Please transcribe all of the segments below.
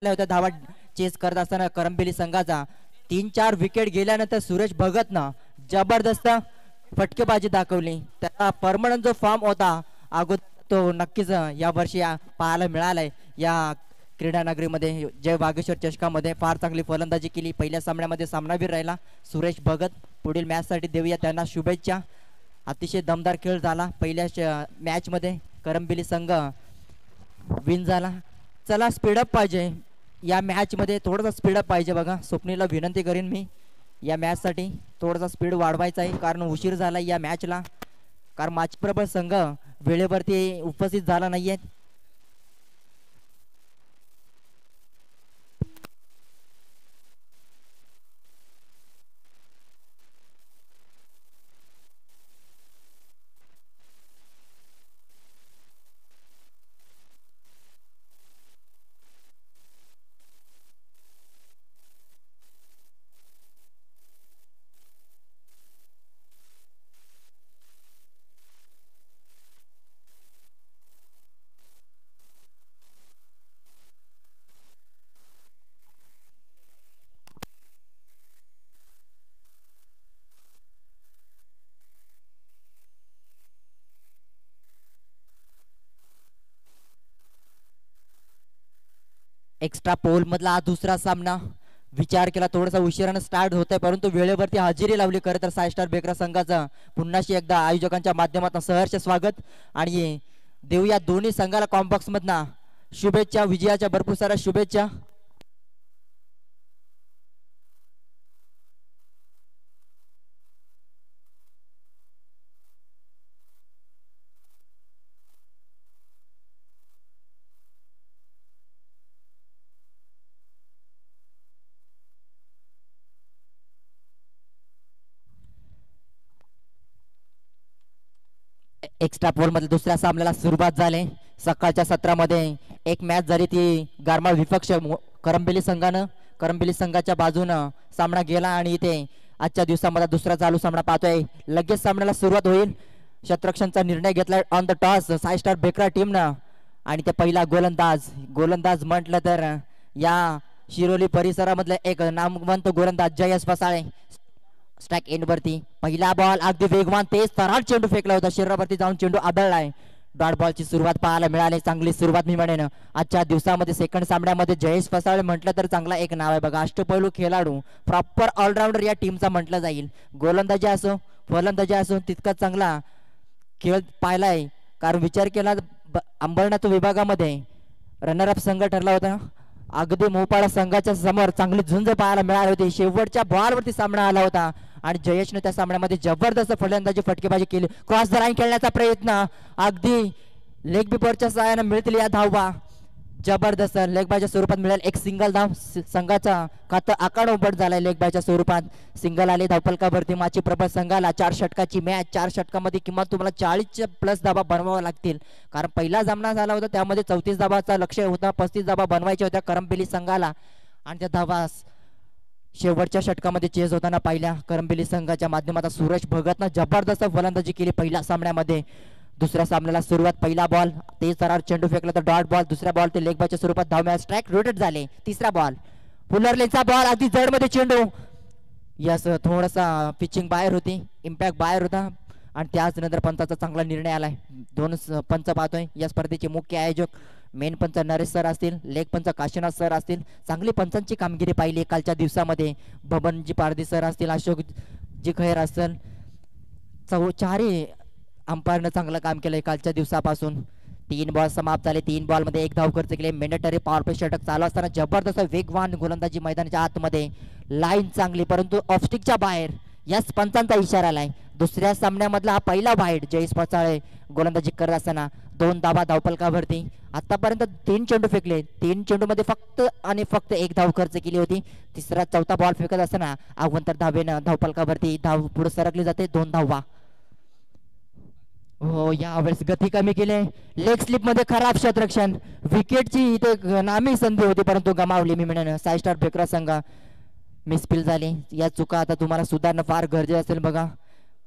होत्या धावा चेस करत असताना करंबेली संघाचा 3-4 विकेट गेल्यानंतर सुरेश भगत ना जबरदस्त फटकेबाजी दाखवली. त्याचा परमनंट जो फॉर्म होता अगोदर तो नक्कीच या वर्षी पाहायला मिळालाय. या क्रीडा नगरीमध्ये जय वागेश्वर चषकामध्ये फार चांगली फलंदाजी केली. पहिल्या सामन्यामध्ये सामनावीर राहिला सुरेश भगत. पुढील मॅच साठी देऊया त्यांना शुभेच्छा. अतिशय दमदार खेळ झाला. पहिल्या मॅच मध्ये करंबेली संघ विन झाला. चला स्पीडअप पाहिजे या मॅच मध्ये, थोडासा स्पीडअप पाहिजे बघा. स्वप्नीला विनंती करीन मी या मॅच साठी थोडासा स्पीड वाढवायचा आहे कारण उशीर झाला या मॅचला. कारण माझी प्रबळ संघ वेळेवरती उपस्थित झाला नाहीये. एक्स्ट्रा पोल मधला हा दुसरा सामना. विचार केला थोडासा उशिराने स्टार्ट होत आहे परंतु वेळेवरती हजेरी लावली. खरं तर 5 स्टार बेकरा संघाचा पुन्हाशी एकदा आयोजकांच्या माध्यमातून सहर्ष स्वागत आणि देऊया दोन्ही संघाला कॉम्बॉक्स मधना शुभेच्छा. विजयाच्या भरपूर साऱ्या शुभेच्छा. एक्स्ट्रा पोल मध्ये दुसऱ्या सामन्याला सुरुवात झाली. सकाळच्या सत्रामध्ये एक मॅच झाली ती गारमाळ विपक्ष करंबेली संघानं करंबेली संघाच्या बाजूनं सामना गेला आणि इथे आजच्या दिवसामध्ये दुसरा चालू सामना पाहतोय. लगेच सामन्याला सुरुवात होईल. शतरक्षणचा निर्णय घेतला ऑन द टॉस 5 स्टार बेकरा टीमनं आणि ते पहिला गोलंदाज म्हटलं तर या शिरोली परिसरामधले एक नामवंत गोलंदाज जयेश फसाळे. स्ट्राइक एंड वरती पहिला बॉल अगदी वेगवान तेज तरार चेंडू फेकला होता. शरीरावरती जाऊन चेंडू आदळलाय. डॉट बॉलची सुरुवात पाहायला मिळाली. चांगली सुरुवात मी म्हणेन. आजच्या दिवसामध्ये सेकंड सामन्यामध्ये जयेश फसाळे म्हटलं तर चांगला एक नाव आहे बघा. अष्टपैलू खेळाडू प्रॉपर ऑलराऊंडर या टीमचा म्हटलं जाईल. गोलंदाजी असो फलंदाजी असो तितकाच चांगला खेळ पाहिलाय. कारण विचार केला अंबरनाथ विभागामध्ये रनरअप संघ ठरला होता. अगदी मोपाळा संघाच्या समोर चांगली झुंज पाहायला मिळाली होती. शेवटच्या बॉलवरती सामना आला होता आणि जयेशने त्या सामन्यामध्ये जबरदस्त फलंदाजी फटकेबाजी केली. क्रॉस द लाईन खेळण्याचा प्रयत्न अगदी लेग बिफोरच्या सहाय्याने मिळतील या धावा. जबरदस्त लेग बायच्या स्वरूपात मिळेल एक सिंगल धाव. संघाचा खातं आकाड उभट झालाय. लेग बायच्या स्वरूपात सिंगल आले धावफलकावरती. माची प्रबळ संघाला 4 षटकाची मॅच. 4 षटकामध्ये किमान तुम्हाला 40 प्लस धावा बनवाव्या लागतील. कारण पहिला सामना झाला होता त्यामध्ये 34 धावाचा लक्ष्य होता. 35 धावा बनवायच्या होत्या करंबेली संघाला आणि त्या धावा शेवटच्या षटकामध्ये चेस होताना पाहिल्या. करंबेली संघाच्या माध्यमातून सुरेश भगतनं जबरदस्त फलंदाजी केली पहिल्या सामन्यामध्ये. दुसऱ्या सामन्याला सुरुवात पहिला बॉल तेज तरार चेंडू फेकला तर डॉट बॉल. दुसऱ्या बॉल ते लेग बायच्या स्वरूपात धाव मिळाली. स्ट्राइक रोटेट झाले. तिसरा बॉल फुलरलेचा बॉल अगदी जडमध्ये चेंडू. यस थोडासा पिचिंग बाहेर होती. इम्पॅक्ट बाहेर होता आणि त्याच नंतर पंचाचा चांगला निर्णय आलाय. 2 पंच पाहतोय या स्पर्धेचे मुख्य आयोजक मेन पंच नरेश सर असतील. लेग पंच काशीनाथ सर असतील. चांगली पंचांची कामगिरी पाहिली कालच्या दिवसामध्ये. बबनजी पारदी सर असतील. अशोकजी खैर असतील. चारही अंपायरनं चांगलं काम केलंय कालच्या दिवसापासून. 3 बॉल समाप्त झाले. 3 बॉल मध्ये 1 धाव खर्च केले. मॅन्डेटरी पॉवर प्ले षटक चालू असताना जबरदस्त वेगवान गोलंदाजी मैदानाच्या आतमध्ये. लाईन चांगली परंतु ऑफस्टिकच्या बाहेर. याच पंचांचा इशारा आलाय. दुसऱ्या सामन्यामधला हा पहिला वाईट जयेश फसाळे गोलंदाजी करत असताना 2 धावा धावफलकावरती. आतापर्यंत 3 चेंडू फेकले. 3 चेंडू मध्ये फक्त आणि फक्त 1 धाव खर्च केली होती. तिसरा चौथा बॉल फेकत असताना अगोदर धावेनं धावफलकावरती धाव पुढे सरकली जाते. 2 धावा. हो यावेळेस गती कमी केले. लेग स्लिप मध्ये खराब क्षेत्ररक्षण. विकेटची इथे नामी संधी होती परंतु गमावली मी म्हणेन. 5 स्टार बेकरा संघ मिसफील झाली. या चुका आता तुम्हाला सुधारणं फार गरजेचं असेल बघा.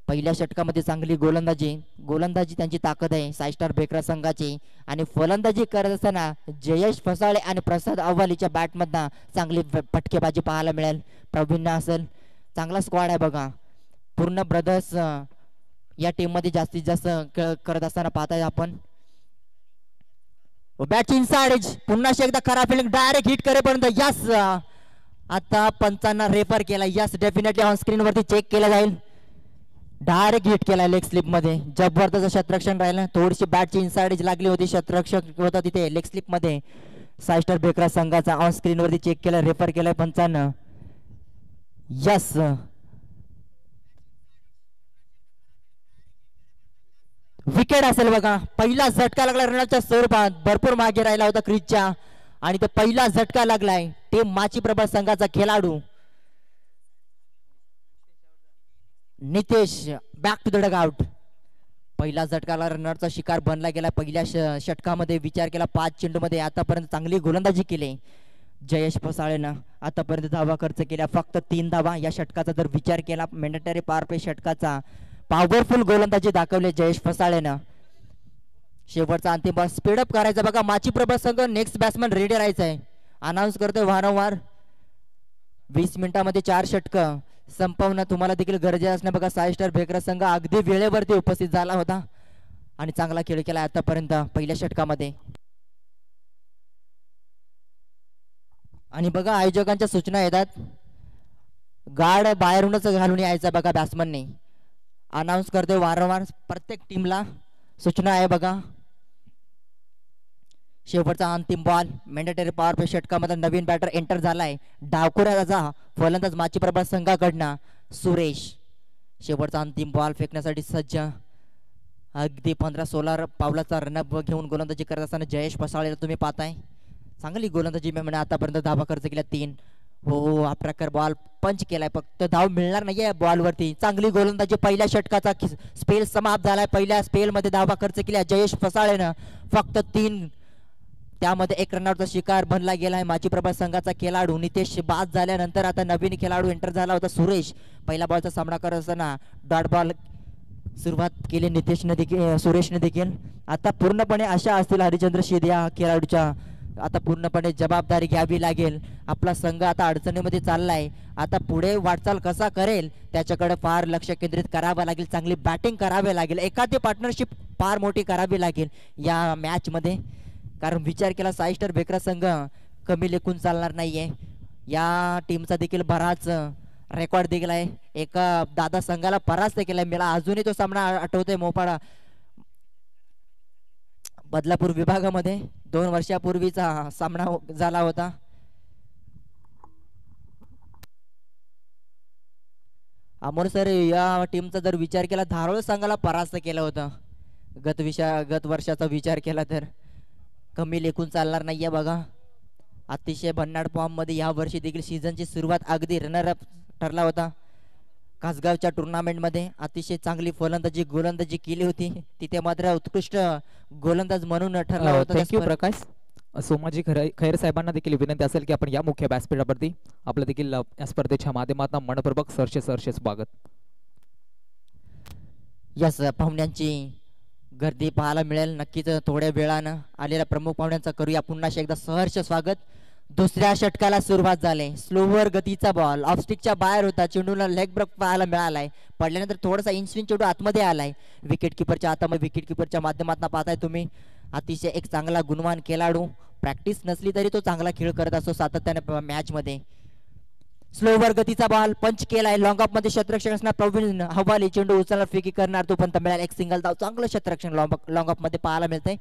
पहिल्या षटकामध्ये चांगली गोलंदाजी गोलंदाजी त्यांची ताकद आहे साई स्टार बेकरा संघाची. आणि फलंदाजी करत असताना जयेश फसाळे आणि प्रसाद अव्वालीच्या बॅटमधनं चांगली फटकेबाजी पाहायला मिळेल. प्रवीण असेल चांगला स्क्वॉड आहे बघा. पूर्ण ब्रदर्स या टीम मध्ये जास्तीत जास्त खेळ करत असताना पाहताय आपण. बॅट इनसाइड एज पुन्हा एकदा खराब फिल्डिंग डायरेक्ट हिट करेपर्यंत यस आता पंचांना रेफर केला. यस डेफिनेटली ऑन स्क्रीन वरती चेक केला जाईल. डायरेक्ट हिट केला लेग स्लिप मध्ये. जबरदस्त क्षेत्ररक्षण राहिलं. थोडीशी बॅटची इनसाइड एज लागली होती. क्षेत्ररक्षक होता तिथे लेग स्लिप मध्ये. साई स्टार बेकरा संघाचा ऑन स्क्रीन वरती चेक केला रेफर केलाय पंचांना. यस विकेट असेल बघा. पहिला झटका लागला रनच्या स्वरूपात. भरपूर मागे राहिला होता क्रीजच्या आणि तो पहिला झटका लागलाय. टीम माची प्रभा संघाचा खेळाडू Nitesh back to the dugout. पहिला झटकाला रनरचा शिकार बनला गेला. पहिल्या षटकामध्ये विचार केला 5 चेंडूमध्ये आतापर्यंत चांगली गोलंदाजी केली जयेश फसाळेनं. आतापर्यंत धावा खर्च केल्या फक्त 3 धावा. या षटकाचा जर विचार केला मॅन्डेटरी पॉवर प्ले षटकाचा पॉवरफुल गोलंदाजी दाखवले जयेश फसाळेनं. शेवटचा अंतिम बॉल स्पीडअप करायचा बघा. माची प्रभा संघ नेक्स्ट बॅट्समॅन रेडी राहायचा आहे. अनाऊन्स करतोय वारंवार. 20 मिनिटांमध्ये 4 षटकं संपवणं तुम्हाला देखील गरजेचं असणं बघा. साई स्टार बेकरा संघ अगदी वेळेवरती उपस्थित झाला होता आणि चांगला खेळ केला आतापर्यंत पहिल्या षटकामध्ये. आणि बघा आयोजकांच्या सूचना येतात गार्ड बाहेरूनच घालून यायचा बघा बॅट्समनने. अनाऊन्स करतोय वारंवार. प्रत्येक टीमला सूचना आहे बघा. शेवटचा अंतिम बॉल मॅन्डेटरी पॉवर प्ले षटकामध्ये नवीन बॅटर एंटर झालाय. डावखुऱ्याचा फलंदाज माची प्रभा संघाकडनं सुरेश. शेवटचा अंतिम बॉल फेकण्यासाठी सज्ज. अगदी 15-16 पावलाचा रनअप घेऊन गोलंदाजी करत असताना जयेश फसाळेला तुम्ही पाहताय. चांगली गोलंदाजी म्हणजे आतापर्यंत धावा खर्च केल्या 3. हो हा प्रकार बॉल पंच केलाय फक्त धाव मिळणार नाहीये बॉलवरती. चांगली गोलंदाजी पहिल्या षटकाचा स्पेल समाप्त झालाय. पहिल्या स्पेल मध्ये धावा खर्च केल्या जयेश फसाळेनं फक्त 3. त्यामध्ये 1 रनआउटचा शिकार बनला गेलाय माची प्रभा संघाचा खेळाडू नितेश. बाद झाल्यानंतर आता नवीन खेळाडू एंटर झाला होता सुरेश. पहिला बॉलचा सामना करत असताना डॉट बॉल सुरुवात केली नितेशने देखील सुरेशने देखील. आता पूर्णपणे आशा असतील हरिचंद्र शेद या खेळाडूच्या. आता पूर्णपणे जबाबदारी घ्यावी लागेल. आपला संघ आता अडचणीमध्ये चाललाय. आता पुढे वाटचाल कसा करेल त्याच्याकडे फार लक्ष केंद्रित करावं लागेल. चांगली बॅटिंग करावी लागेल. एखादी पार्टनरशिप फार मोठी करावी लागेल या मॅच मध्ये. कारण विचार केला साई स्टार बेकरा संघ कमी लेखून चालणार नाहीये. या टीमचा देखील बराच रेकॉर्ड देखील आहे. एका दादा संघाला परास्त केलाय. मला अजूनही तो सामना आठवतोय मोपाडा बदलापूर विभागामध्ये 2 वर्षापूर्वीचा सामना झाला होता. अमोल सर या टीमचा जर विचार केला धारोळ संघाला परास्त केलं होतं. गत वर्षाचा विचार केला तर कमी लेखून चालणार नाहीये बघा. अतिशय भन्नाट फॉर्म मध्ये या वर्षी देखील सीझनची सुरुवात अगदी रनरअप ठरला होता. कासगावच्या टुर्नामेंट मध्ये अतिशय चांगली फलंदाजी गोलंदाजी केली होती. तिथे मात्र उत्कृष्ट गोलंदाज म्हणून ठरला होता. थँक्यू प्रकाश. सोमाजी खैर साहेबांना देखील विनंती असेल की आपण या मुख्य व्यासपीठावरती आपलं देखील या स्पर्धेच्या माध्यमातून मनपूर्वक सहर्ष स्वागत. यस पाहुण्यांची गर्दी पाहायला मिळेल नक्कीच. थोड्या वेळानं आलेल्या प्रमुख पाहुण्यांचा करूया पुन्हा एकदा सहर्ष स्वागत. दुसऱ्या षटकाला सुरुवात झाली. स्लोवर गतीचा बॉल ऑफस्टिकच्या बाहेर होता. चेंडूला लेग ब्रेक पाहायला मिळालाय. पडल्यानंतर थोडासा इंस्विंग चेंडू आतमध्ये आलाय. विकेट किपरच्या हातामध्ये विकेट किपरच्या माध्यमातून पाहताय तुम्ही. अतिशय एक चांगला गुणवान खेळाडू. प्रॅक्टिस नसली तरी तो चांगला खेळ करत असतो सातत्याने मॅच मध्ये. स्लोवर गतीचा बॉल पंच केलाय. लॉंग ऑफ मध्ये क्षेत्ररक्षक असणार प्रवीण हवाली. चेंडू उचलणार फेकी करणार तो पण मिळाला. एक सिंगल धाव. चांगलं क्षेत्ररक्षण लॉंग ऑफ मध्ये पाहायला मिळतंय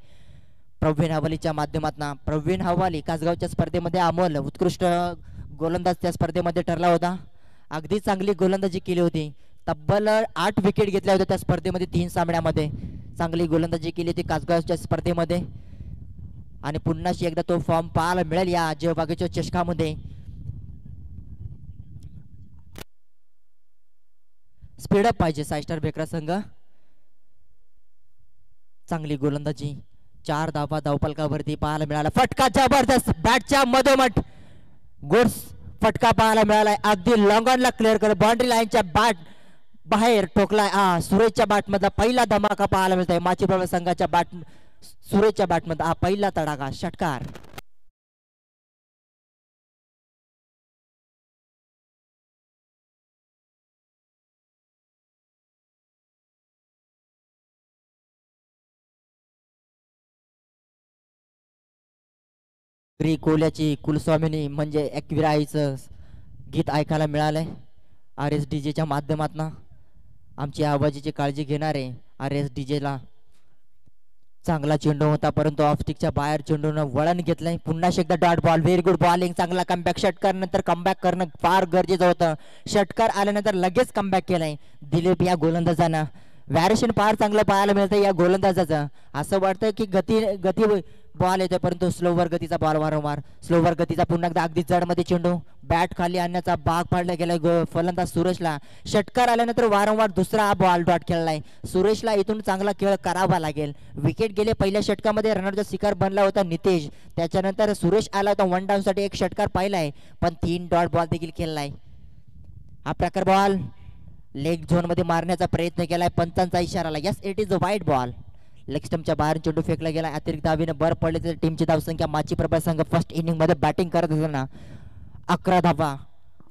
प्रवीण हवालीच्या माध्यमातून. प्रवीण हवाली कासगावच्या स्पर्धेमध्ये अमोल उत्कृष्ट गोलंदाज त्या स्पर्धेमध्ये ठरला होता. अगदी चांगली गोलंदाजी केली होती. तब्बल 8 विकेट घेतल्या होत्या त्या स्पर्धेमध्ये 3 सामन्यामध्ये. चांगली गोलंदाजी केली होती कासगावच्या स्पर्धेमध्ये. आणि पुन्हा एकदा तो फॉर्म पाहायला मिळेल या जयबागेच्या चषकामध्ये. स्पीडअप पाहिजे साई स्टार बेकरा संघ. चांगली गोलंदाजी. 4 धावा धावफलकावरती पाहायला मिळाला. फटका जबरदस्त बॅटच्या मधोमध गोड्स फटका पाहायला मिळाला. अगदी लॉंग ऑनला क्लिअर कर बाउंड्री लाईनच्या बाहेर ठोकलाय. सुरेशच्या बॅटमधला पहिला धमाका पाहायला मिळतोय माची प्रबळ संघाच्या सुरेशच्या बॅटमधला हा पहिला तडाखा षटकार. कोल्याची कुलस्वामिनी म्हणजे एकविराईचं गीत ऐकायला मिळालंय RS च्या माध्यमातून. आमची आवाजाची काळजी घेणारे RS ला चांगला चेंडू होता परंतु ऑफस्टिकच्या बाहेर चेंडूनं वळण घेतलंय. पुन्हा एकदा dot ball. Very good bowling. चांगला कमबॅक. षटकार नंतर कमबॅक करणं फार गरजेचं होतं. षटकार आल्यानंतर लगेच कमबॅक केलंय दिलीप या गोलंदाजानं. व्हॅरिएशन फार चांगलं पाहायला मिळतं या गोलंदाजाचं. असं वाटतं की गती बॉल येतोय परंतु स्लोवर गतीचा बॉल वारंवार. स्लोवर गतीचा पुन्हा एकदा अगदी जडमध्ये चेंडू बॅट खाली आणण्याचा भाग पाडला गेलाय फलंदाज सुरेशला. षटकार आल्यानंतर वारंवार दुसरा हा बॉल डॉट खेळलाय. सुरेशला इथून चांगला खेळ करावा लागेल. विकेट गेले पहिल्या षटकामध्ये रनरचा शिकार बनला होता नितेश. त्याच्यानंतर सुरेश आला होता वन डाऊन साठी. एक षटकार पाहिलाय पण 3 डॉट बॉल देखील खेळलाय. हा प्रकार बॉल लेग झोन मध्ये मारण्याचा प्रयत्न केलाय. पंचांचा इशारा आला. Yes it is a wide ball. Leg स्टंपच्या बाहेर चेंडू फेकला गेला. अतिरिक्त धावेने भर पडले तर टीमची धावसंख्या माची प्रबळ संघ फर्स्ट इनिंग मध्ये बॅटिंग करत असताना 11 धावा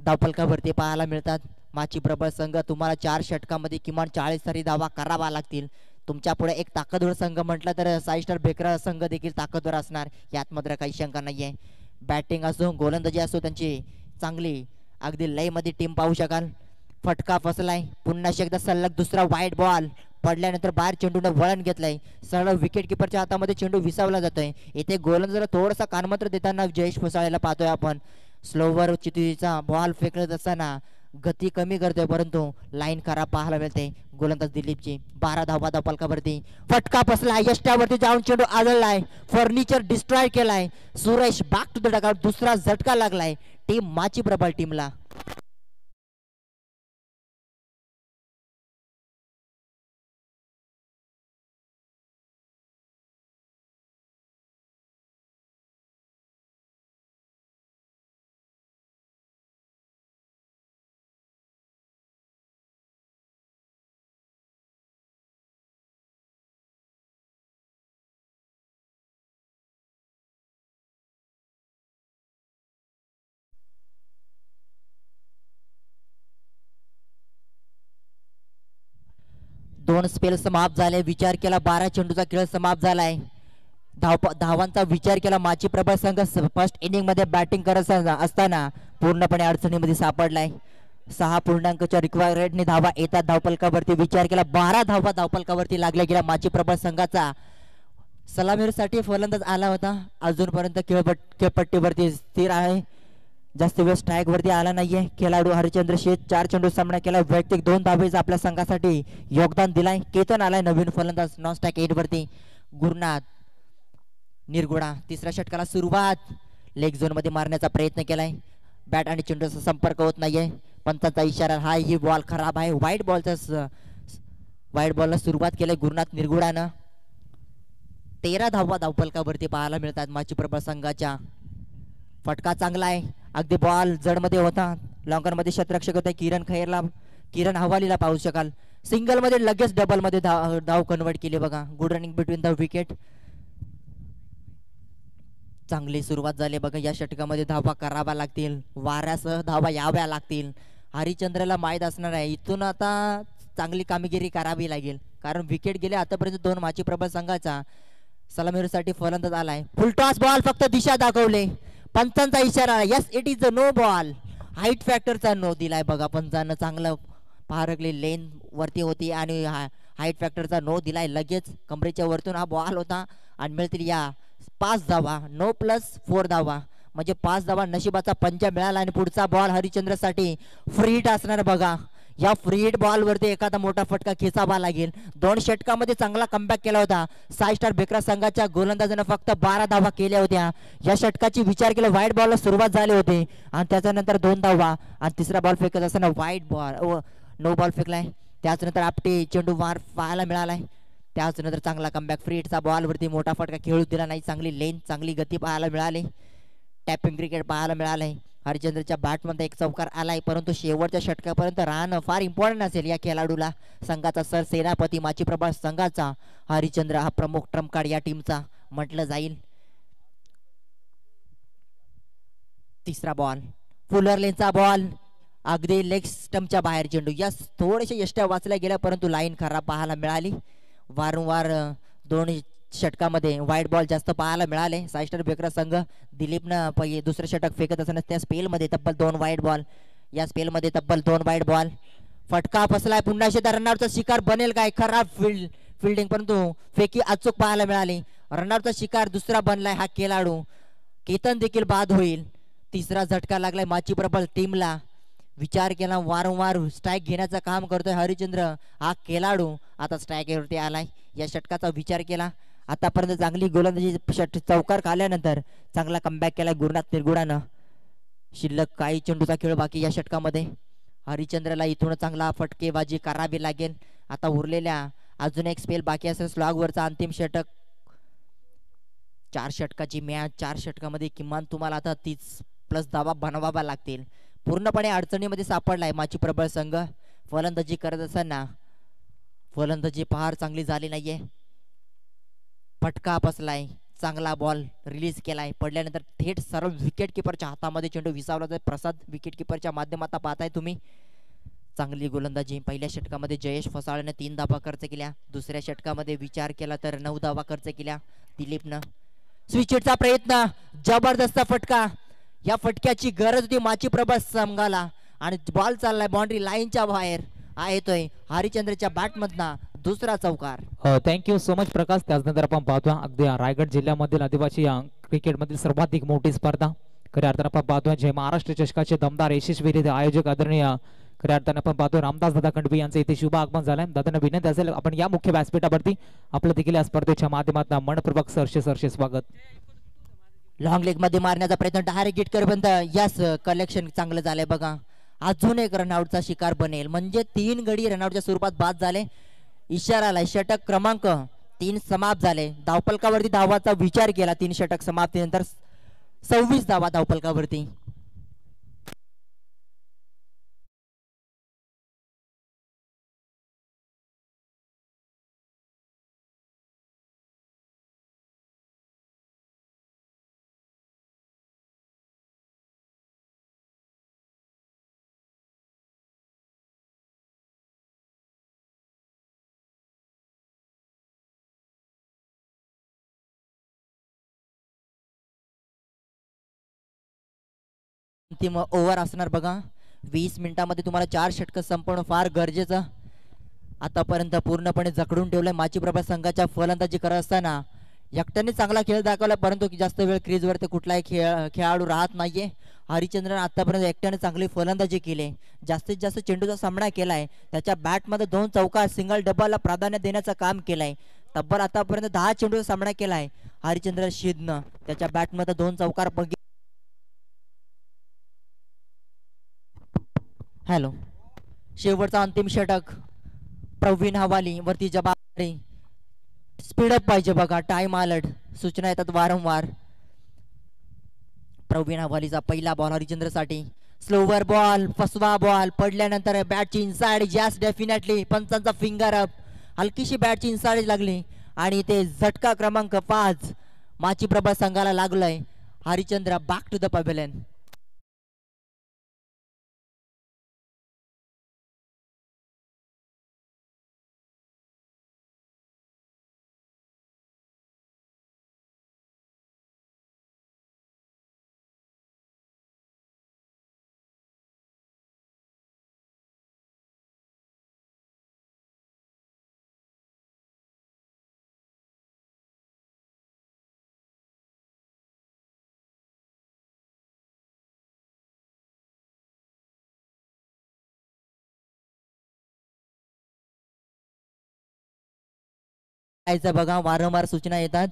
धावफलकावरती पाहायला मिळतात. माची प्रबळ संघ तुम्हाला 4 षटकामध्ये किमान 40 तरी धावा करावा लागतील. तुमच्या पुढे एक ताकदवर संघ म्हटलं तर 6 स्टार बेकरा संघ देखील ताकदवर असणार यात मात्र काही शंका नाहीये. बॅटिंग असो गोलंदाजी असो त्यांची चांगली अगदी लय मध्ये टीम पाहू शकाल. फटका फसलाय. पुन्हा एकदा सलग दुसरा वाईड बॉल पडल्यानंतर बाहेर चेंडूने वळण घेतलंय. सरळ विकेट किपरच्या हातामध्ये चेंडू विसावला जातोय. इथे गोलंदाजाला थोडासा कानमंत्र देताना जयेश फुसाळ्याला पाहतोय आपण. स्लोवर चितीचा बॉल फेकत असताना गती कमी करतोय परंतु लाईन खराब पाहायला मिळते गोलंदाज दिलीपची. 12 धावा धावफलकावरती. फटका फसलाय. यष्ट्यावरती जाऊन चेंडू आदळलाय. फर्निचर डिस्ट्रॉय केलाय. Suresh back to the dugout. दुसरा झटका लागलाय टीम माची प्रबळ टीमला. दोन स्पेल समाप्त झाले. विचार केला 12 चेंडूचा खेळ समाप्त झालाय. धावांचा विचार केला माची प्रबळ संघ फर्स्ट इनिंग मध्ये बॅटिंग करत असताना पूर्णपणे अडचणीमध्ये सापडलाय. 6.4 रिक्वायर्डने धावा येतात धावफलकावरती. विचार केला 12 धावा धावफलकावरती लागल्या गेल्या माची प्रबळ संघाचा. सलामीसाठी फलंदाज आला होता. अजूनपर्यंत खेळपट्टीवरती स्थिर आहे. जास्त वेळ स्ट्राईक वरती आला नाहीये. खेळाडू हरिचंद्र शेठ 4 चेंडू सामना केला. वैयक्तिक 2 धावेचा आपल्या संघासाठी योगदान दिलाय. केतन आलाय नवीन फलंदाज नॉन स्ट्राईक 8 वरती. गुरुनाथ निरगुडा. तिसऱ्या षटकाला सुरुवात. लेग झोन मध्ये मारण्याचा प्रयत्न केलाय. बॅट आणि चेंडूचा संपर्क होत नाहीये. पंचांचा इशारा. हा ही बॉल खराब आहे. वाईट बॉलला सुरुवात केली गुरुनाथ निरगुडानं. 13 धावा धावफलकावरती पाहायला मिळतात माची प्रबळ संघाच्या. फटका चांगला आहे. अगदी बॉल जड मध्ये होता. लॉंगर मध्ये शतरक्षक होते किरण हवालीला पाहू शकाल. सिंगल मध्ये लगेच डबल मध्ये धाव कन्वर्ट केली बघा. Good running between the wicket. चांगली सुरुवात झाली बघा. या षटकामध्ये धावा कराव्या लागतील. वाऱ्यासह धावा याव्या लागतील. हरिचंद्रला माहीत असणार आहे इथून आता चांगली कामगिरी करावी लागेल कारण विकेट गेले आतापर्यंत 2 माची प्रबळ संघाचा. सलामीसाठी फलंदाज आलाय. Full toss ball. फक्त दिशा दाखवले. पंचांचा इशारा. Yes it is a no ball. Height फॅक्टरचा नो दिलाय बघा पंचांना. चांगलं पारखली लेन वरती होती आणि हाईट फॅक्टरचा नो दिलाय. लगेच कमरेच्या वरतून हा बॉल होता आणि मिळतील या 5 धावा. नो प्लस 4 धावा म्हणजे 5 धावा. नशिबाचा पंजा मिळाला आणि पुढचा बॉल हरिचंद्रसाठी फ्री हिट असणार बघा. या फ्री हिट बॉल वरती एखादा मोठा फटका खेचावा लागेल. 2 षटकामध्ये चांगला कमबॅक केला होता 6 स्टार बेकरा संघाच्या गोलंदाजाने. फक्त 12 धावा केल्या होत्या. या षटकाची विचार केला व्हाईट बॉलला सुरुवात झाली होती आणि त्याच्यानंतर 2 धावा आणि तिसरा बॉल फेकत असताना व्हाईट बॉल नो बॉल फेकलाय. त्याच्यानंतर आपटे चेंडू मार पाहायला मिळालाय. त्याच्यानंतर चांगला कमबॅक. फ्री हिटचा बॉल वरती मोठा फटका खेळू दिला नाही. चांगली लेन चांगली गती पाहायला मिळाली. टॅपिंग क्रिकेट पाहायला मिळालंय. हरिचंद्रच्या बॅटमध्ये एक चौकार आलाय, परंतु शेवटच्या षटकापर्यंत राहणं फार इम्पॉर्टंट असेल या खेळाडूला. संघाचा सर सेनापती माची प्रभा संघाचा हरिचंद्र हा प्रमुख ट्रम्प कार्ड या टीमचा म्हटलं जाईल. तिसरा बॉल, फुलर लेनचा बॉल, अगदी लेग स्टंपच्या बाहेर चेंडू. या थोडेशा यष्ट्या वाचल्या गेल्या, परंतु लाईन खराब पाहायला मिळाली. वारंवार दोन षटकामध्ये वाईट बॉल जास्त पाहायला मिळाले. साईस्टार बेकरा संघ दिलीपनं पहिले दुसरं षटक फेकत असताना त्या स्पेलमध्ये तब्बल 2 वाईट बॉल, या स्पेलमध्ये तब्बल 2 वाईट बॉल. फटका फसलाय, पुन्हा शेता रनआउटचा शिकार बनेल काय? खराब फिल्डिंग, परंतु फेकी अचूक पाहायला मिळाली. रनआउटचा शिकार दुसरा बनलाय हा खेळाडू. केतन देखील बाद होईल. तिसरा झटका लागलाय माची प्रबळ टीमला. विचार केला, वारंवार स्ट्राईक घेण्याचं काम करतोय हरिचंद्र हा खेळाडू. आता स्ट्राईकवरती आलाय. या षटकाचा विचार केला, आतापर्यंत चांगली गोलंदाजी चौकार खाल्यानंतर चांगला कमबॅक केलाय गुरुनाथ निरगुडानं. शिल्लक काही चेंडूचा खेळ बाकी या षटकामध्ये. हरिचंद्रला इथून चांगला फटकेबाजी करावी लागेल. आता उरलेल्या अजून एक स्पेल बाकी असेल. स्लॉगवरचा अंतिम षटक. 4 षटकाची मॅच, 4 षटकामध्ये किमान तुम्हाला आता 30+ धावा बनवावा लागतील. पूर्णपणे अडचणीमध्ये सापडलाय माची प्रबळ संघ. फलंदाजी करत असताना फलंदाजी फार चांगली झाली नाहीये. फटका बसलाय, चांगला बॉल रिलीज केलाय, पडल्यानंतर थेट सर्व विकेट किपरच्या हातामध्ये चेंडू विसावला जातो. प्रसाद विकेट किपरच्या माध्यमातून पाहताय तुम्ही. चांगली गोलंदाजी. पहिल्या षटकामध्ये जयेश फसाळने 3 धावा खर्च केल्या. दुसऱ्या षटकामध्ये विचार केला तर 9 धावा खर्च केल्या दिलीपनं. स्विचचा प्रयत्न, जबरदस्त फटका. या फटक्याची गरज होती माची प्रभा संघाला आणि बॉल चाललाय बाउंड्री लाईनच्या बाहेर. येतोय हरिचंद्रच्या बॅटमधना दुसरा चौकार. थँक्यू सो मच प्रकाश. त्याचनंतर आपण पाहतो अगदी रायगड जिल्ह्यामधील आदिवासी क्रिकेटमधील सर्वाधिक मोठी स्पर्धा खऱ्या अर्थानं आपण पाहतोय जय महाराष्ट्र चषकाचे दमदार यशस्वी आयोजक आदरणीय खऱ्या अर्थानं आपण पाहतो रामदास दादा खंडवी यांचं इथे शुभ आगमन झालंय. दादांना विनंती असेल आपण या मुख्य व्यासपीठावरती आपलं देखील या स्पर्धेच्या माध्यमातून मनपूर्वक सरसे स्वागत. लॉंग लेग मध्ये मारण्याचा प्रयत्न, डायरेक्ट हिट करेपर्यंत. यस, कलेक्शन चांगलं झालंय बघा. अजून एक रनआउटचा शिकार बनेल, म्हणजे 3 गडी रनआउटच्या स्वरूपात बाद झाले. इशारा आलाय. षटक क्रमांक 3 समाप्त झाले. धावफलकावरती धावाचा विचार केला 3 षटक समाप्तीनंतर 26 धावा धावफलकावरती. अंतिम ओव्हर असणार बघा. 20 मिनिटांमध्ये तुम्हाला 4 षटक संपवणं फार गरजेचं. आतापर्यंत पूर्णपणे जखडून ठेवलंय माची प्रभा संघाच्या फलंदाजी करत असताना. एकट्याने चांगला खेळ दाखवला, परंतु जास्त वेळ क्रीजवर ते कुठलाही खेळाडू राहत नाहीये. हरिचंद्रन आतापर्यंत एकट्याने चांगली फलंदाजी केली, जास्तीत जास्त चेंडूचा सामना केलाय. त्याच्या बॅटमध्ये 2 चौकार, सिंगल डबलला प्राधान्य देण्याचं काम केलंय. तब्बल आतापर्यंत 10 चेंडूचा सामना केलाय हरिचंद्र शिदनं. त्याच्या बॅटमध्ये 2 चौकार. हॅलो, शेवटचा अंतिम षटक. प्रवीण हवाली वरती जबाबदारी. स्पीडअप पाहिजे बघा, टाइम अलर्ट सूचना येतात वारंवार. प्रवीण हवालीचा पहिला बॉल हरिचंद्रसाठी. स्लोवर बॉल, फसवा बॉल, पडल्यानंतर बॅटची इनसाइड. यस, डेफिनेटली पंचांचा फिंगर अप. हलकीशी बॅटची इनसाइड लागली आणि ते झटका क्रमांक 5 माची प्रभा संघाला लागलंय. Harichandra back to the pavilion. बघा वारंवार सूचना येतात.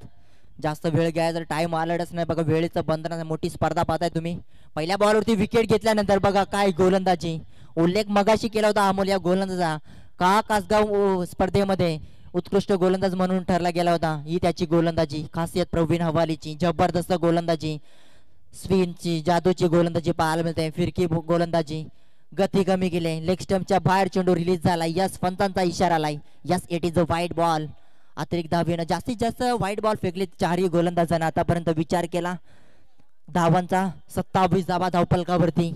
जास्त वेळ घ्यायचा टाइम आलाच नाही बघा. वेळेचं बंधन, मोठी स्पर्धा पाहताय तुम्ही. पहिल्या बॉलवरती विकेट घेतल्यानंतर बघा काय गोलंदाजी. उल्लेख मगाशी केला होता अमोल या गोलंदाजा का कासगाव स्पर्धेमध्ये उत्कृष्ट गोलंदाज म्हणून ठरला गेला होता. ही त्याची गोलंदाजी, खासियत प्रवीण हवालीची. जबरदस्त गोलंदाजी. स्पिनची जादूची गोलंदाजी पाहायला मिळते. फिरकी गोलंदाजी, गती कमी केली, लेग स्टंपच्या बाहेर चेंडू रिलीज झाला. यस पंचांचा इशारा आलाय. यस इट इज अ वाईट बॉल. अतिरिक्त धावेनं जास्तीत जास्त व्हाईट बॉल फेकले चारही गोलंदाजांना आतापर्यंत. विचार केला धावांचा 27 धावा धावफलकावरती.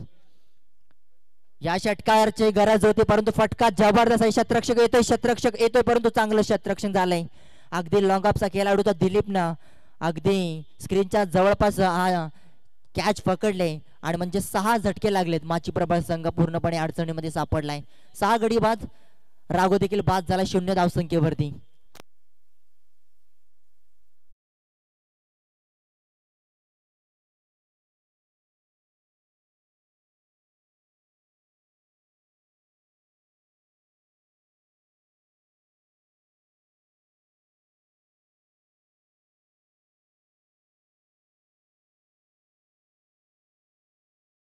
या षटकाराची गरज होती परंतु फटका जबरदस्त आहे. शतरक्षक येतोय परंतु चांगलं शतरक्षण झालंय. अगदी लॉंग ऑफचा खेळाडू तर दिलीपनं अगदी स्क्रीनच्या जवळपास कॅच पकडले आणि म्हणजे 6 झटके लागलेत. माची प्रबळ संघ पूर्णपणे अडचणीमध्ये सापडलाय. 6 गडी बाद, राघो देखील बाद झाला 0 धावसंख्येवरती.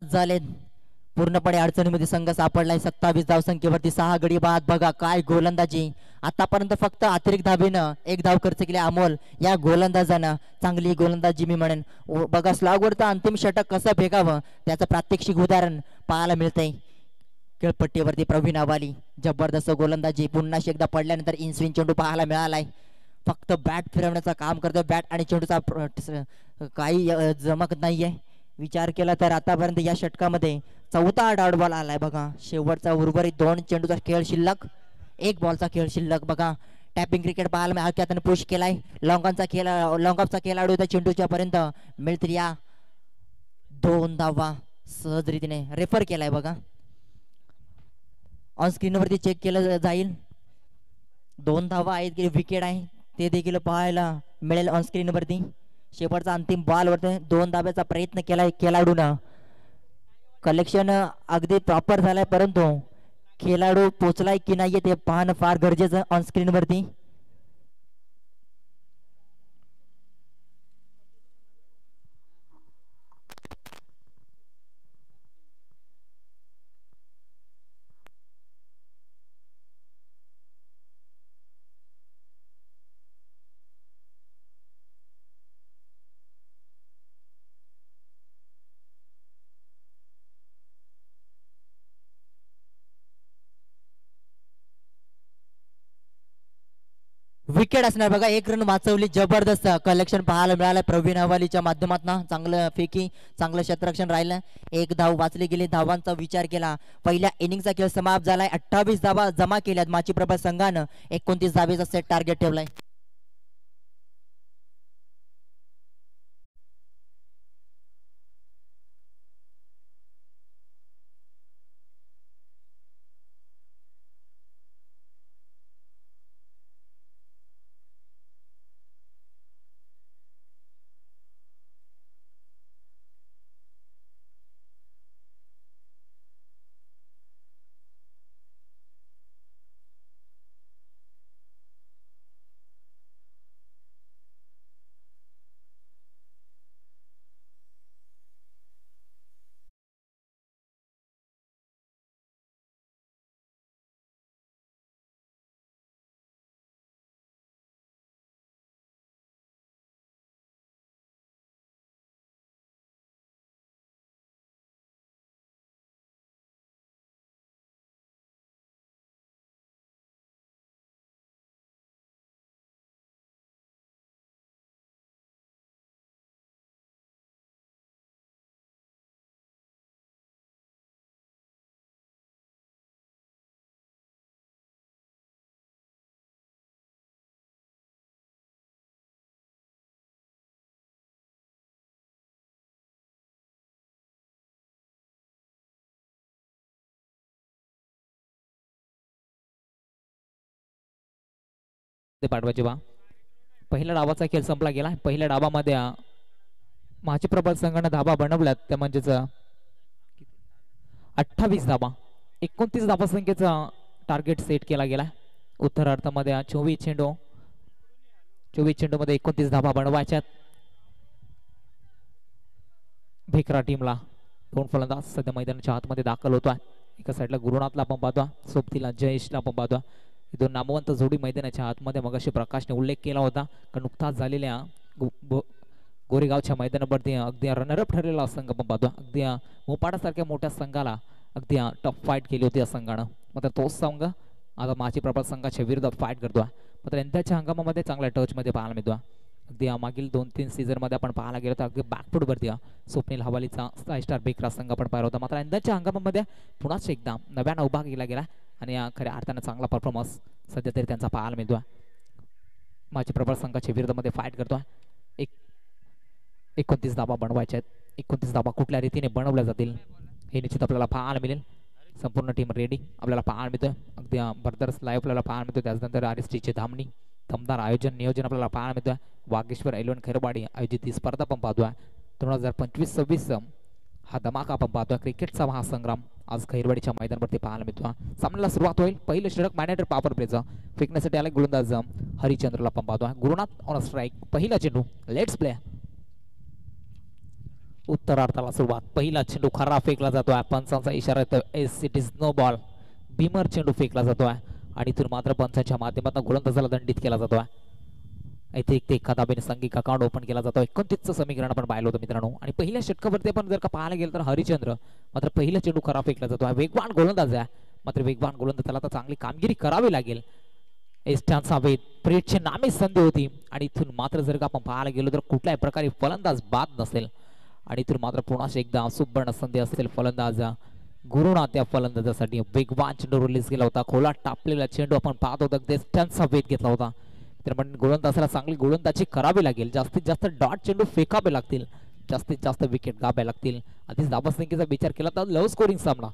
झाले पूर्णपणे अडचणीमध्ये संघ सापडलाय. 27 धावसंख्येवरती 6 गडी बाद. बघा काय गोलंदाजी. आतापर्यंत फक्त अतिरिक्त धावेनं 1 धाव खर्च केले अमोल या गोलंदाजानं. चांगली गोलंदाजी मी म्हणेन. बघा स्लॉगवरचं अंतिम षटक कसं फेकावं त्याचं प्रात्यक्षिक उदाहरण पाहायला मिळतंय. खेळपट्टीवरती प्रवीण आवाली जबरदस्त गोलंदाजी. पुन्हा एकदा पडल्यानंतर इनस्विंग चेंडू पाहायला मिळालाय. फक्त बॅट फिरवण्याचं काम करतोय. बॅट आणि चेंडूचा काही जमत नाहीये. विचार केला तर आतापर्यंत या षटकामध्ये 4था डॉट बॉल आलाय. बघा शेवटचा उर्वरित 2 चेंडूचा खेळ शिल्लक, 1 बॉलचा खेळ शिल्लक. बघा टॅपिंग क्रिकेट पाहायला हलक्यात त्याने पुश केलाय. लॉंग ऑफचा खेळाडू त्या चेंडूच्या पर्यंत मिळतील या 2 धावा सहज रीतीने रेफर केलाय. बघा ऑन स्क्रीनवरती चेक केलं जाईल. 2 धावा आहेत की विकेट आहे ते देखील पाहायला मिळेल ऑन स्क्रीनवरती. शेवटचा अंतिम बॉल वरती 2 धाब्याचा प्रयत्न केलाय खेळाडूनं. कलेक्शन अगदी प्रॉपर झालाय परंतु खेळाडू पोचलाय की नाहीये ते पाहणं फार गरजेचं ऑन स्क्रीन वरती. विकेट असणार. बघा 1 रन वाचवली. जबरदस्त कलेक्शन पाहायला मिळालं प्रवीण हवालीच्या माध्यमातून. चांगलं फेकी, चांगलं क्षेत्ररक्षण राहिलं. 1 धाव वाचली गेली. धावांचा विचार केला पहिल्या इनिंगचा खेळ समाप्त झालाय. 28 धावा जमा केल्यात माची प्रभा संघानं. 29 धावेचा सेट टार्गेट ठेवलाय. पाठवायचे बा. पहिल्या डावाचा खेळ संपला गेला. पहिल्या डावामध्ये माची प्रबळ संघाने धाबा बनवल्यात त्या म्हणजेच 28 धाबा. 29 धाबा संख्येचा टार्गेट सेट केला गेला. उत्तरार्धामध्ये 24 चेंडू मध्ये 29 धाबा बनवायच्यात. भेकरा टीमला 2 फलंदाज सध्या मैदानाच्या आतमध्ये दाखल होतोय. एका साईडला गुरुनाथला आपण पाहतो, सोबतीला जयेशला आपण पाहतो. दोन नामवंत जोडी मैदानाच्या आतमध्ये मगाशी प्रकाशने उल्लेख केला होता का नुकताच झालेल्या गोरे कोरेगावच्या मैदानावरती अगदी रनरअप ठरलेला संघ आपण पाहतो. अगदी मोपाडासारख्या मोठ्या संघाला अगदी टफ फाईट केली होती या संघानं. मात्र तोच संघ आता माची प्रभात संघाच्या विरोधात फाईट करतोय. मात्र यंदाच्या हंगामामध्ये चांगल्या टचमध्ये पाहायला मिळतो. अगदी मागील 2-3 सीझनमध्ये आपण पाहायला गेलो तर अगदी बॅकफूटवरती स्वप्नील हवालीचा 5 स्टार बेकरा संघ आपण पाहिला होता. मात्र यंदाच्या हंगामामध्ये पुन्हा एकदा नव्यानं उभा केला गेला आणि खऱ्या अर्थानं चांगला परफॉर्मन्स सध्या तरी त्यांचा पाहायला मिळतो. माची प्रभात संघाच्या विरोधामध्ये फाईट करतोय. 29 धाबा बनवायच्या आहेत. 29 धाबा कुठल्या रीतीने बनवल्या जातील हे निश्चित आपल्याला पाहायला मिळेल. संपूर्ण टीम रेडी आपल्याला पाहायला मिळतोय. अगदी बर्दर्स लाईव्ह आपल्याला पाहायला मिळतोय. त्याच्यानंतर RSTचे धामणी दमदार आयोजन नियोजन आपल्याला पाहायला मिळतोय. वागेश्वर एलवन खैरवाडी आयोजित ही स्पर्धा आपण पाहतोय. 2025-26 हा धमाका आपण पाहतोय. क्रिकेटचा महासंग्राम आज खैरवाडीच्या मैदानावरती पाहायला मिळतो. सामन्याला सुरुवात होईल. पहिलं षटक मॅनेटर पॉवर प्लेचं फेकण्यासाठी आला गोलंदाज हरिचंद्रला आपण पाहतोय. Gurunath on strike. पहिला चेंडू लेट्स प्ले. उत्तरार्धाला सुरुवात. पहिला चेंडू खरा फेकला जातोय. पंचांचा इशारा येतो it is no ball. Beamer चेंडू फेकला जातोय आणि इथून मात्र पंचांच्या माध्यमातून गोलंदाजाला दंडित केला जातोय. अतिरिक्त एका धाब्याने संघिक अकाउंट ओपन केला जातो. 29चं समीकरण आपण पाहिलं होतं मित्रांनो. आणि पहिल्या षटकावरती आपण जर का पाहायला गेलं तर हरिचंद्र मात्र पहिला चेंडू खरा फेकला जातो. वेगवान गोलंदाज आहे. मात्र वेगवान गोलंदाजाला आता चांगली कामगिरी करावी लागेल. एस्टांचा वेद प्रेटची नामी संधी होती आणि इथून मात्र जर का आपण पाहायला गेलो तर कुठल्याही प्रकारे फलंदाज बाद नसेल आणि इथून मात्र पुन्हा एकदा सुवर्ण संधी असेल फलंदाज गुरुनाथ या फलंदाजासाठी. वेगवान चेंडू रिलीज केला होता. खोला टापलेला चेंडू आपण पाहत होतो. एस्टांचा वेध घेतला होता. तर म्हणजे गोलंदाजाला चांगली गोलंदाजी करावी लागेल. जास्तीत जास्त डॉट चेंडू फेकावे लागतील. जास्तीत जास्त विकेट गावे लागतील. आधीच धाबासंख्येचा विचार केला तर लव स्कोरिंग सामना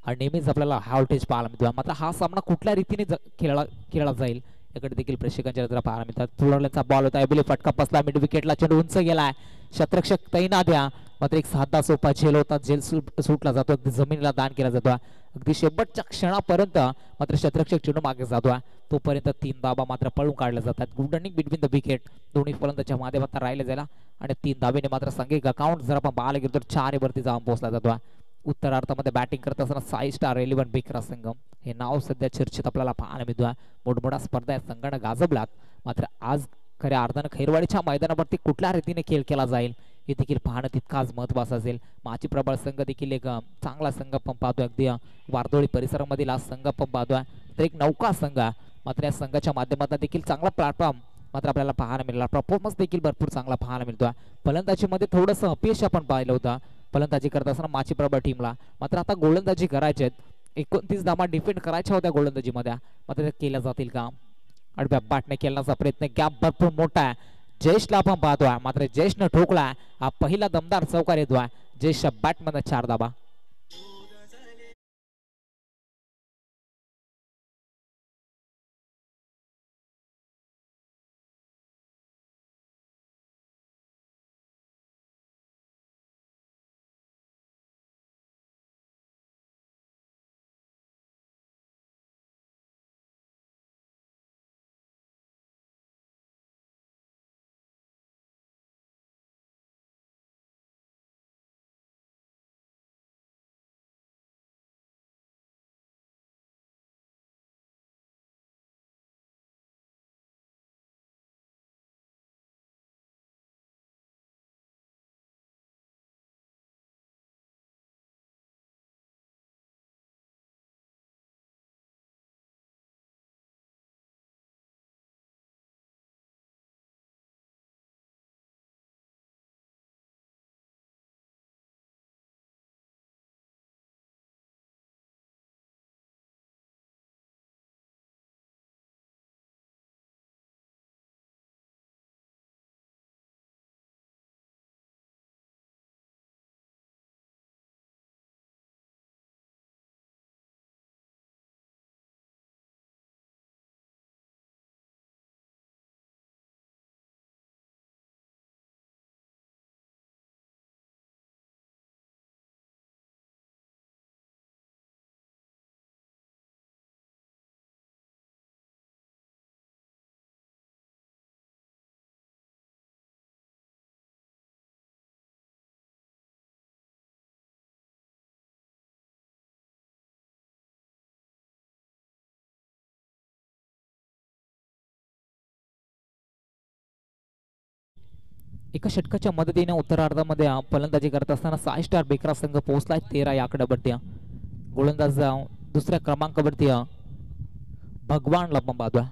हा नेहमीच आपल्याला हाय व्होल्टेज पाहायला मिळतो. मात्र हा सामना कुठल्या रीतीने खेळला जाईल याकडे देखील प्रेक्षकांच्या नजरा पाहायला मिळतात. फुलरचा बॉल होता. एबिली फटका बसला. मिड विकेटला चेंडू उंच गेलाय. शतरक्षक तैनात द्या. मात्र एक साधा सोपा झेल होता. झेल सुटला जातो. अगदी जमिनीला दान केला जातो. अगदी शेवटच्या क्षणापर्यंत मात्र शतरक्षक चेंडू मागे जातो. तोपर्यंत 3 धाबा मात्र पळून काढल्या जातात. Good running between the wicket दोन्ही फलंदाजाच्या माध्यमातून राहिले जायला आणि 3 धाबेने मात्र संघिक अकाउंट जर आपण पाहायला गेलो तर 4 वरती जाऊन पोहोचला जातो. उत्तरार्धामध्ये बॅटिंग करत असताना 5 स्टार 11 बेकरा संघ हे नाव सध्या चर्चेत आपल्याला पाहायला मिळतोय. मोठमोठ्या स्पर्धा या संघानं गाजवल्यात. मात्र आज खऱ्या अर्थानं खैरवाडीच्या मैदानावरती कुठल्या रीतीने खेळ केला जाईल हे देखील पाहणं तितकाच महत्त्वाचं असेल. माची प्रबळ संघ देखील एक चांगला संघ आपण पाहतोय. अगदी वारदोळी परिसरामधील हा संघ आपण पाहतोय. तर एक नौका संघ मात्र या संघाच्या माध्यमातून देखील चांगला प्लॅटफॉर्म मात्र आपल्याला पाहायला मिळाला. परफॉर्मन्स देखील भरपूर चांगला पाहायला मिळतोय. फलंदाजीमध्ये थोडंसं अपयश आपण पाहिलं होतं फलंदाजी करत असताना माची प्रबळ टीमला. मात्र आता गोलंदाजी करायचे आहेत. 29 धावा डिफेंड करायच्या होत्या गोलंदाजीमध्ये. मात्र ते केल्या जातील का? आडव्या बॅटने खेळण्याचा प्रयत्न. गॅप भरपूर मोठा आहे. जयेशला आपण पाहतोय. मात्र जयेशनं ठोकला. हा पहिला दमदार चौकार येतोय. जयेशच्या बॅटमध्ये 4 धाबा. एका षटकाच्या मदतीने उत्तरार्धामध्ये फलंदाजी करत असताना 6 स्टार बेकरा संघ पोहोचलाय 13 या आकड्यावरती. गोलंदाज दुसऱ्या क्रमांकावरती भगवानला पण पाहतोय.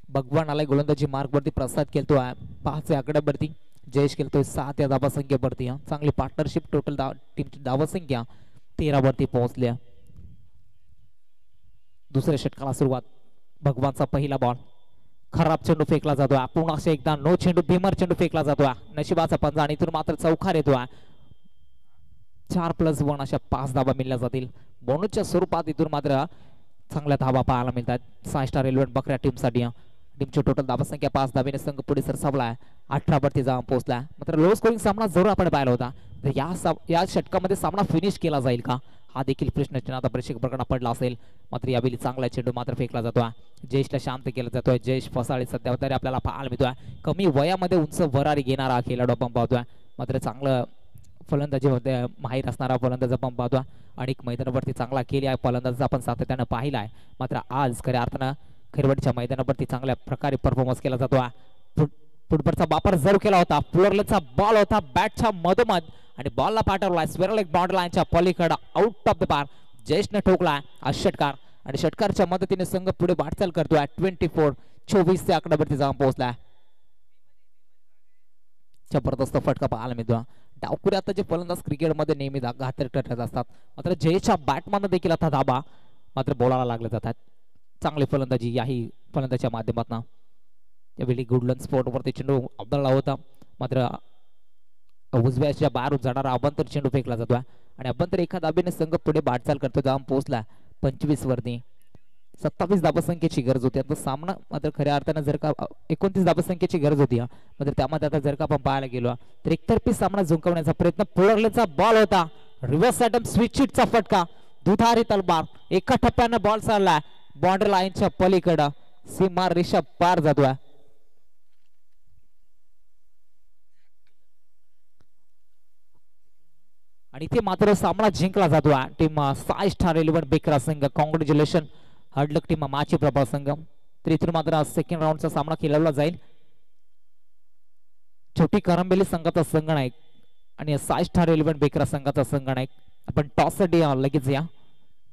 भगवान आलाय गोलंदाजी मार्गवरती, प्रसाद खेळतोय 5 या आकड्यावरती, जयेश खेळतोय 7 या धावसंख्येवरती. चांगली पार्टनरशिप, टोटल टीमची धावसंख्या 13 वरती पोहोचली. दुसऱ्या षटकाला सुरुवात. भगवानचा पहिला बॉल, खराब चेंडू फेकला जातोय. पुन्हा असे एकदा नो चेंडू, भीमर चेंडू फेकला जातोय. नशिबाचा पंजा आणि इथून मात्र चौकार येतोय. 4+1 अशा 5 धावा मिळल्या जातील. बोनसच्या स्वरूपात इथून मात्र चांगल्या धावा पाहायला मिळतात 6 स्टार रेल्वे बकऱ्या टीमसाठी. टीमची टोटल धावसंख्या 5 धावेने संघ पुढे सरसावलाय, 18 वरती जाऊन पोहोचलाय. मात्र लो स्कोरिंग सामना जरूर आपण पाहिला होता. या षटकामध्ये सामना फिनिश केला जाईल का, हा देखील प्रश्न आता प्रेक्षक वर्गांना पडला असेल. मात्र यावेळी चांगला चेंडू मात्र फेकला जातोय. जयेशला शांत केला जातोय. जयेश फसाळे सध्या तरी आपल्याला पाहायला मिळतोय. कमी वयामध्ये उंच भरारी घेणारा खेळाडू आपण पाहतोय. मात्र चांगलं फलंदाजीमध्ये माहीर असणारा फलंदाज आपण पाहतोय. आणि मैदानावरती चांगला खेळ आहे फलंदाज आपण सातत्यानं पाहिलाय. मात्र आज खऱ्या अर्थानं खैरवडच्या मैदानावरती चांगल्या प्रकारे परफॉर्मन्स केला जातो. फुटबॉलचा वापर जरूर केला होता. फ्लोअरचा बॉल होता बॅटच्या मधोमध आणि बॉलला पाठवलाय स्क्वेअर लेग बाउंड्री लाईनच्या पलीकडे, आउट ऑफ द पार. जयेशने ठोकलाय हा षटकार आणि षटकारच्या मदतीने संघ पुढे वाटचाल करतोय. 24 या आकड्यावरती जाऊन पोहोचलाय. जबरदस्त फटका पाहायला मिळतो. डावखुरी आता जे फलंदाज क्रिकेटमध्ये नेहमी घातक ठरत असतात, मात्र जयेशच्या बॅटमधून देखील आता धाबा मात्र बोलायला लागले जातात. चांगली फलंदाजी याही फलंदाजीच्या माध्यमातून. त्यावेळी गुडलंड स्पॉटवरती चेंडू अब्दुल्ला होता, मात्र उजव्याच्या बाहेरून जाणारा अभ्यंतर चेंडू फेकला जातोय आणि अभ्यंतर एका धाबेने संघ पुढे वाटचाल करतो, जाऊन पोहोचला 25 वरती. 27 धावसंख्येची गरज होती आता सामना मात्र खऱ्या अर्थानं जर का 29 धावसंख्येची गरज होती, मात्र त्यामध्ये आता जर का आपण पाहायला गेलो तर एकतर्फी सामना जिंकवण्याचा प्रयत्न. पुढरलेचा बॉल होता, रिव्हर्स अटॅम्प्ट स्विच हिटचा फटका, दुधारी तलवार, एका टप्प्यानं बॉल चाललाय बाउंड्री लाईनच्या पलीकडं, सीमा रेषा पार जातोय. आणि इथे मात्र सामना जिंकला जातोय टीम 6 स्टार 11 बेकरा संघ. कॉंग्रॅच्युलेशन हडलक टीम माची प्रभाव संघ. तर इथून मात्र सेकंड राऊंडचा सामना खेळवला जाईल. छोटी करंबेली संघाचा संघनायक आणि 6 स्टार 11 बेकरा संघाचा संघनायक. आपण टॉस साठी लगेच या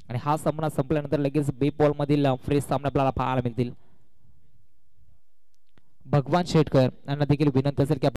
आणि हा सामना संपल्यानंतर लगेच बे बॉल मधील फ्रेश सामने आपल्याला पाहायला मिळतील. भगवान शेटकर यांना देखील विनंती असेल की